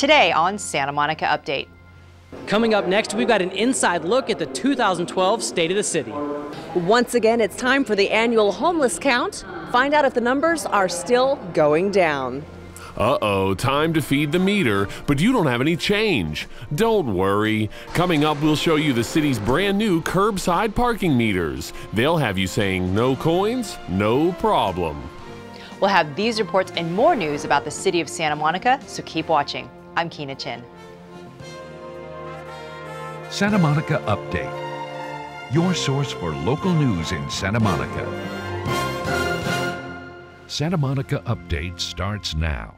Today on Santa Monica Update. Coming up next, we've got an inside look at the 2012 State of the City. Once again, it's time for the annual homeless count. Find out if the numbers are still going down. Uh-oh, time to feed the meter, but you don't have any change. Don't worry. Coming up, we'll show you the city's brand new curbside parking meters. They'll have you saying no coins, no problem. We'll have these reports and more news about the city of Santa Monica, so keep watching. I'm Keena Chin. Santa Monica Update, your source for local news in Santa Monica. Santa Monica Update starts now.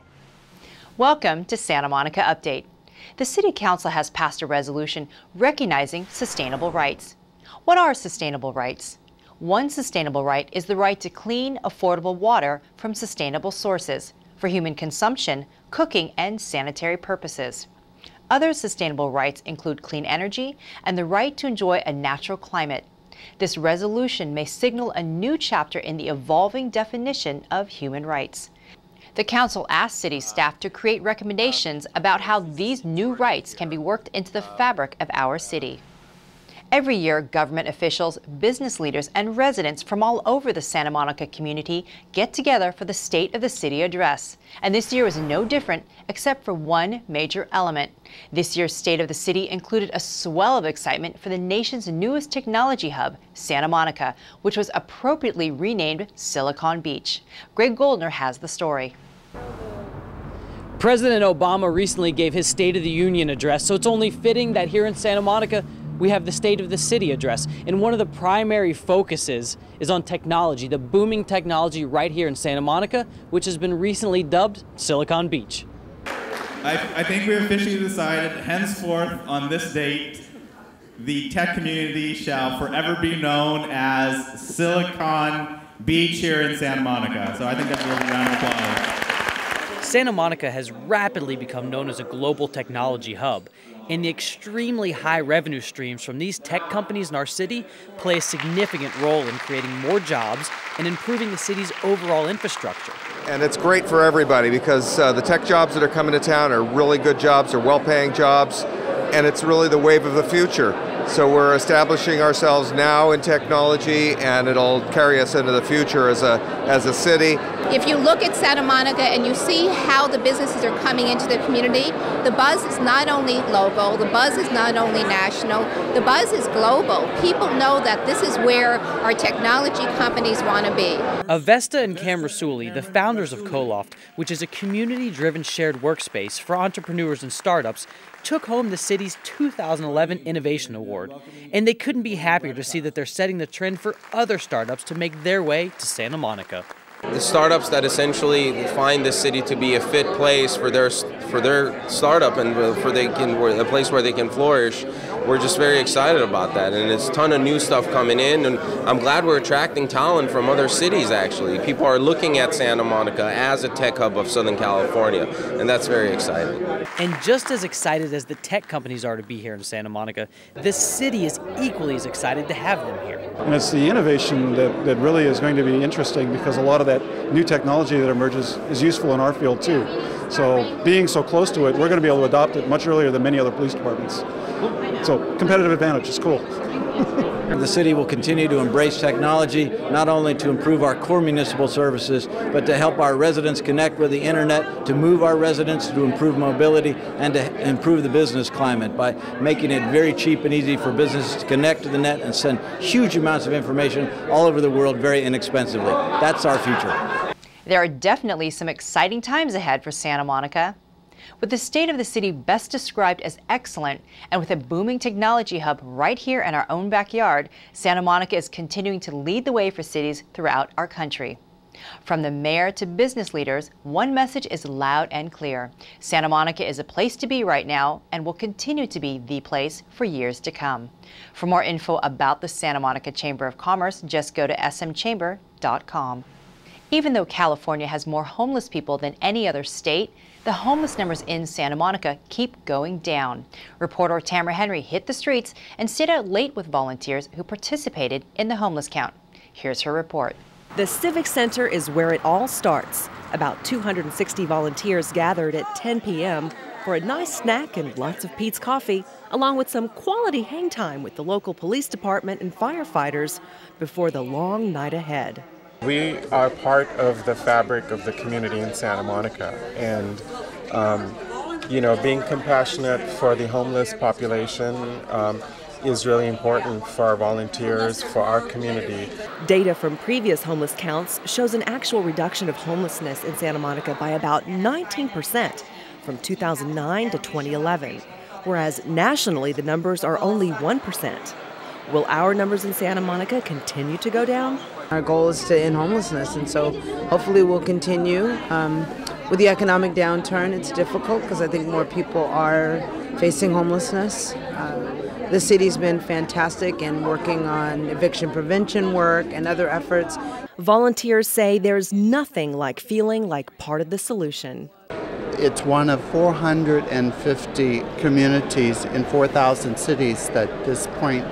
Welcome to Santa Monica Update. The City Council has passed a resolution recognizing sustainable rights. What are sustainable rights? One sustainable right is the right to clean, affordable water from sustainable sources for human consumption, cooking, and sanitary purposes. Other sustainable rights include clean energy and the right to enjoy a natural climate. This resolution may signal a new chapter in the evolving definition of human rights. The Council asked city staff to create recommendations about how these new rights can be worked into the fabric of our city. Every year, government officials, business leaders, and residents from all over the Santa Monica community get together for the State of the City address. And this year was no different, except for one major element. This year's State of the City included a swell of excitement for the nation's newest technology hub, Santa Monica, which was appropriately renamed Silicon Beach. Greg Goldner has the story. President Obama recently gave his State of the Union address, so it's only fitting that here in Santa Monica, we have the State of the City address. And one of the primary focuses is on technology, the booming technology right here in Santa Monica, which has been recently dubbed Silicon Beach. I think we officially decided, henceforth on this date, the tech community shall forever be known as Silicon Beach here in Santa Monica. So I think that's a little round of applause. Santa Monica has rapidly become known as a global technology hub, and the extremely high revenue streams from these tech companies in our city play a significant role in creating more jobs and improving the city's overall infrastructure. And it's great for everybody because the tech jobs that are coming to town are really good jobs, they're well-paying jobs, and it's really the wave of the future. So we're establishing ourselves now in technology, and it'll carry us into the future as a city. If you look at Santa Monica and you see how the businesses are coming into the community, the buzz is not only local, the buzz is not only national, the buzz is global. People know that this is where our technology companies want to be. Avesta and Cam Rasuli, the founders of Coloft, which is a community-driven shared workspace for entrepreneurs and startups, took home the city's 2011 Innovation Award. And they couldn't be happier to see that they're setting the trend for other startups to make their way to Santa Monica. The startups that essentially find this city to be a fit place for their startup and a place where they can flourish, we're just very excited about that. And there's a ton of new stuff coming in, and I'm glad we're attracting talent from other cities, actually. People are looking at Santa Monica as a tech hub of Southern California, and that's very exciting. And just as excited as the tech companies are to be here in Santa Monica, this city is equally as excited to have them here. And it's the innovation that really is going to be interesting, because a lot of that new technology that emerges is useful in our field too. So being so close to it, we're going to be able to adopt it much earlier than many other police departments. So competitive advantage is cool. The city will continue to embrace technology, not only to improve our core municipal services, but to help our residents connect with the internet, to move our residents, to improve mobility, and to improve the business climate by making it very cheap and easy for businesses to connect to the net and send huge amounts of information all over the world very inexpensively. That's our future. There are definitely some exciting times ahead for Santa Monica. With the State of the City best described as excellent, and with a booming technology hub right here in our own backyard, Santa Monica is continuing to lead the way for cities throughout our country. From the mayor to business leaders, one message is loud and clear. Santa Monica is a place to be right now and will continue to be the place for years to come. For more info about the Santa Monica Chamber of Commerce, just go to smchamber.com. Even though California has more homeless people than any other state, the homeless numbers in Santa Monica keep going down. Reporter Tamara Henry hit the streets and stayed out late with volunteers who participated in the homeless count. Here's her report. The Civic Center is where it all starts. About 260 volunteers gathered at 10 p.m. for a nice snack and lots of Pete's coffee, along with some quality hang time with the local police department and firefighters before the long night ahead. We are part of the fabric of the community in Santa Monica, and being compassionate for the homeless population is really important for our volunteers, for our community. Data from previous homeless counts shows an actual reduction of homelessness in Santa Monica by about 19% from 2009 to 2011, whereas nationally the numbers are only 1%. Will our numbers in Santa Monica continue to go down? Our goal is to end homelessness, and so hopefully we'll continue. With the economic downturn, it's difficult because I think more people are facing homelessness. The city's been fantastic in working on eviction prevention work and other efforts. Volunteers say there's nothing like feeling like part of the solution. It's one of 450 communities in 4,000 cities that this point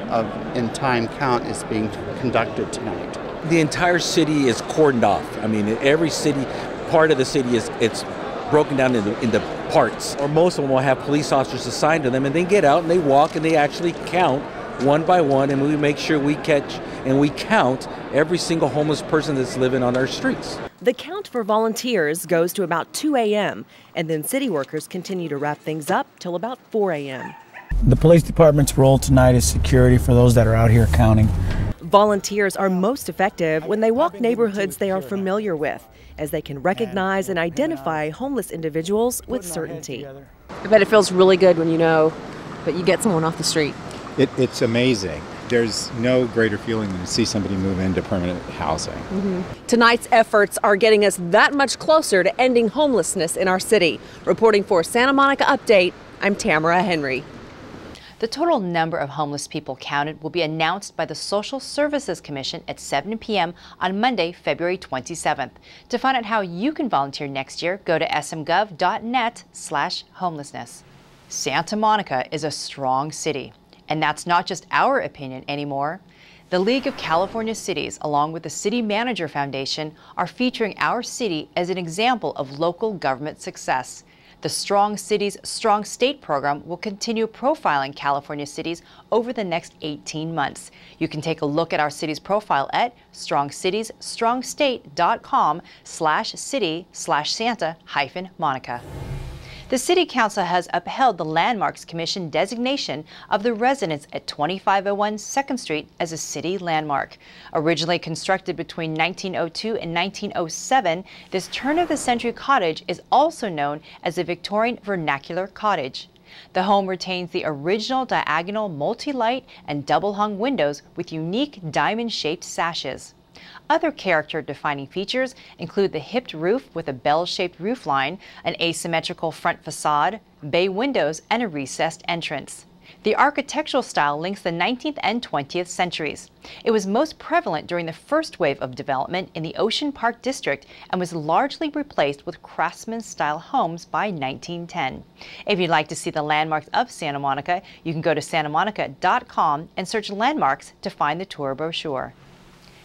in time count is being conducted tonight. The entire city is cordoned off. I mean, every city, part of the city it's broken down into parts. Or most of them will have police officers assigned to them, and they get out and they walk and they actually count one by one, and we make sure we catch and we count every single homeless person that's living on our streets. The count for volunteers goes to about 2 a.m., and then city workers continue to wrap things up till about 4 a.m. The police department's role tonight is security for those that are out here counting. Volunteers are most effective when they walk neighborhoods they are familiar with, as they can recognize and identify homeless individuals with certainty. I bet it feels really good when you know that you get someone off the street. It's amazing. There's no greater feeling than to see somebody move into permanent housing. Tonight's efforts are getting us that much closer to ending homelessness in our city. Reporting for Santa Monica Update, I'm Tamara Henry. The total number of homeless people counted will be announced by the Social Services Commission at 7 p.m. on Monday, February 27th. To find out how you can volunteer next year, go to smgov.net/homelessness. Santa Monica is a strong city, and that's not just our opinion anymore. The League of California Cities, along with the City Manager Foundation, are featuring our city as an example of local government success. The Strong Cities, Strong State program will continue profiling California cities over the next 18 months. You can take a look at our city's profile at strongcitiesStrongState.com/city/Santa-Monica. The City Council has upheld the Landmarks Commission designation of the residence at 2501 2nd Street as a city landmark. Originally constructed between 1902 and 1907, this turn-of-the-century cottage is also known as the Victorian Vernacular Cottage. The home retains the original diagonal multi-light and double-hung windows with unique diamond-shaped sashes. Other character-defining features include the hipped roof with a bell-shaped roofline, an asymmetrical front facade, bay windows, and a recessed entrance. The architectural style links the 19th and 20th centuries. It was most prevalent during the first wave of development in the Ocean Park district and was largely replaced with craftsman-style homes by 1910. If you'd like to see the landmarks of Santa Monica, you can go to santamonica.com and search landmarks to find the tour brochure.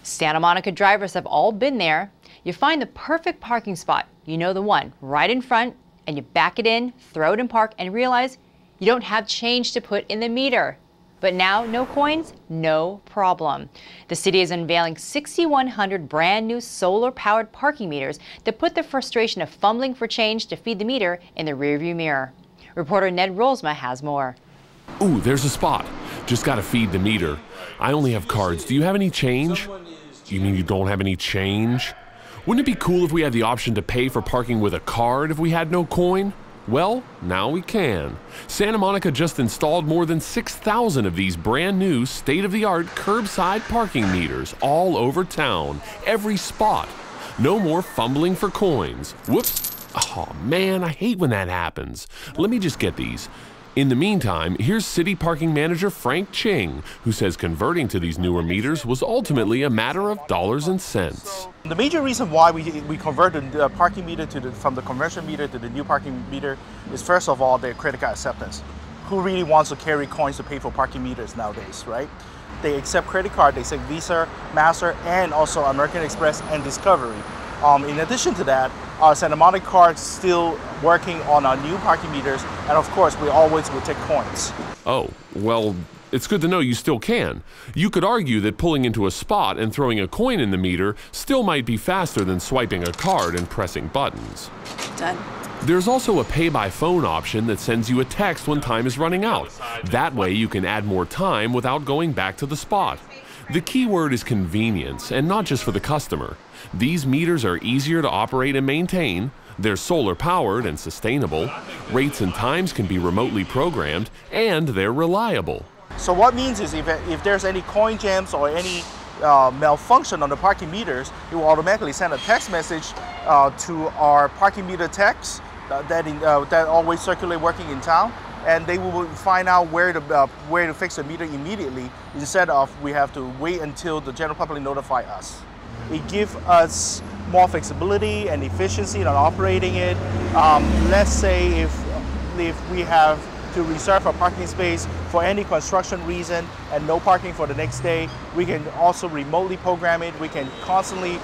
Santa Monica drivers have all been there. You find the perfect parking spot, you know the one, right in front, and you back it in, throw it in park, and realize you don't have change to put in the meter. But now, no coins? No problem. The city is unveiling 6,100 brand new solar-powered parking meters that put the frustration of fumbling for change to feed the meter in the rearview mirror. Reporter Ned Rolsma has more. Ooh, there's a spot. Just gotta feed the meter. I only have cards. Do you have any change? You mean you don't have any change? Wouldn't it be cool if we had the option to pay for parking with a card if we had no coin? Well, now we can. Santa Monica just installed more than 6,000 of these brand new state-of-the-art curbside parking meters all over town, every spot. No more fumbling for coins. Whoops. Oh man, I hate when that happens. Let me just get these. In the meantime, here's City Parking Manager Frank Ching, who says converting to these newer meters was ultimately a matter of dollars and cents. The major reason why we converted the parking meter from the conversion meter to the new parking meter is, first of all, the credit card acceptance. Who really wants to carry coins to pay for parking meters nowadays, right? They accept credit card, they accept Visa, Master, and also American Express and Discovery. In addition to that, our Santa Monica card's still working on our new parking meters, and of course, we always will take coins. Oh, well, it's good to know you still can. You could argue that pulling into a spot and throwing a coin in the meter still might be faster than swiping a card and pressing buttons. Done. There's also a pay-by-phone option that sends you a text when time is running out. That way you can add more time without going back to the spot. The key word is convenience, and not just for the customer. These meters are easier to operate and maintain, they're solar-powered and sustainable, rates and times can be remotely programmed, and they're reliable. So what means is if there's any coin jams or any malfunction on the parking meters, it will automatically send a text message to our parking meter techs that always circulate working in town, and they will find out where to fix the meter immediately instead of we have to wait until the general public notify us. It gives us more flexibility and efficiency on operating it. Let's say if we have to reserve a parking space for any construction reason and no parking for the next day, we can also remotely program it. We can constantly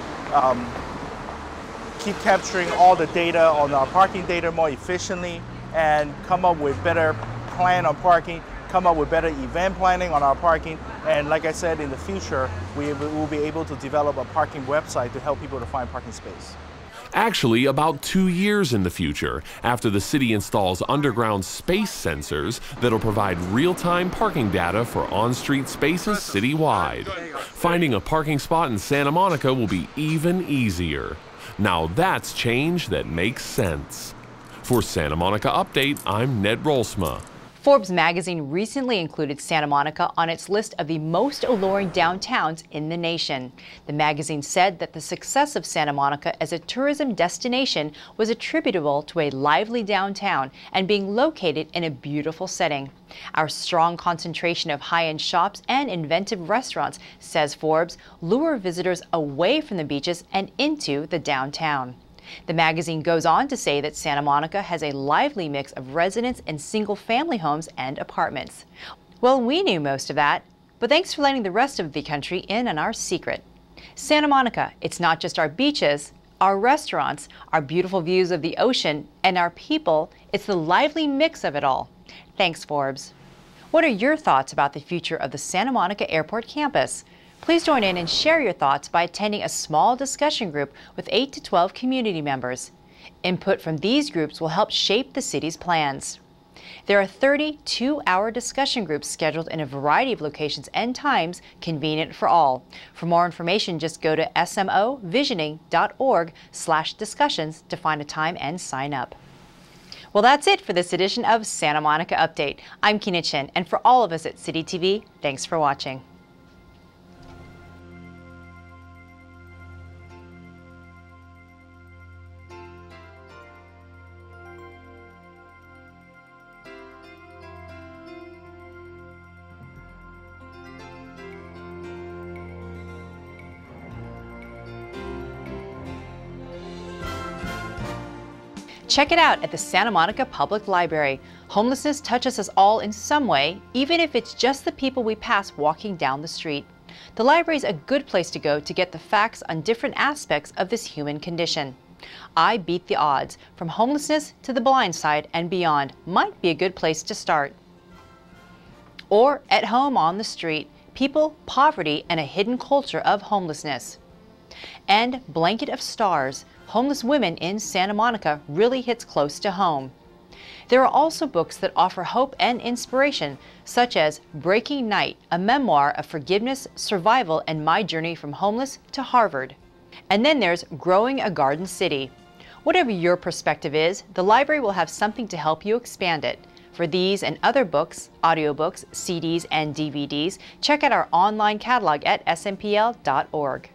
keep capturing all the data on our parking data more efficiently and come up with better plan on parking, come up with better event planning on our parking. And like I said, in the future, we will be able to develop a parking website to help people to find parking space. Actually, about 2 years in the future, after the city installs underground space sensors that'll provide real-time parking data for on-street spaces citywide. Finding a parking spot in Santa Monica will be even easier. Now that's change that makes sense. For Santa Monica Update, I'm Ned Rolsma. Forbes Magazine recently included Santa Monica on its list of the most alluring downtowns in the nation. The magazine said that the success of Santa Monica as a tourism destination was attributable to a lively downtown and being located in a beautiful setting. Our strong concentration of high-end shops and inventive restaurants, says Forbes, lure visitors away from the beaches and into the downtown. The magazine goes on to say that Santa Monica has a lively mix of residents and single-family homes and apartments. Well, we knew most of that, but thanks for letting the rest of the country in on our secret. Santa Monica, it's not just our beaches, our restaurants, our beautiful views of the ocean, and our people, it's the lively mix of it all. Thanks, Forbes. What are your thoughts about the future of the Santa Monica Airport campus? Please join in and share your thoughts by attending a small discussion group with 8 to 12 community members. Input from these groups will help shape the city's plans. There are 30 two-hour discussion groups scheduled in a variety of locations and times, convenient for all. For more information, just go to smovisioning.org/discussions to find a time and sign up. Well, that's it for this edition of Santa Monica Update. I'm Kina Chin, and for all of us at CityTV, thanks for watching. Check it out at the Santa Monica Public Library. Homelessness touches us all in some way, even if it's just the people we pass walking down the street. The library is a good place to go to get the facts on different aspects of this human condition. I Beat the Odds, From Homelessness to the Blind Side and Beyond, might be a good place to start. Or At Home on the Street, People, Poverty, and a Hidden Culture of Homelessness. And Blanket of Stars, Homeless Women in Santa Monica really hits close to home. There are also books that offer hope and inspiration, such as Breaking Night, a memoir of forgiveness, survival, and my journey from homeless to Harvard. And then there's Growing a Garden City. Whatever your perspective is, the library will have something to help you expand it. For these and other books, audiobooks, CDs, and DVDs, check out our online catalog at smpl.org.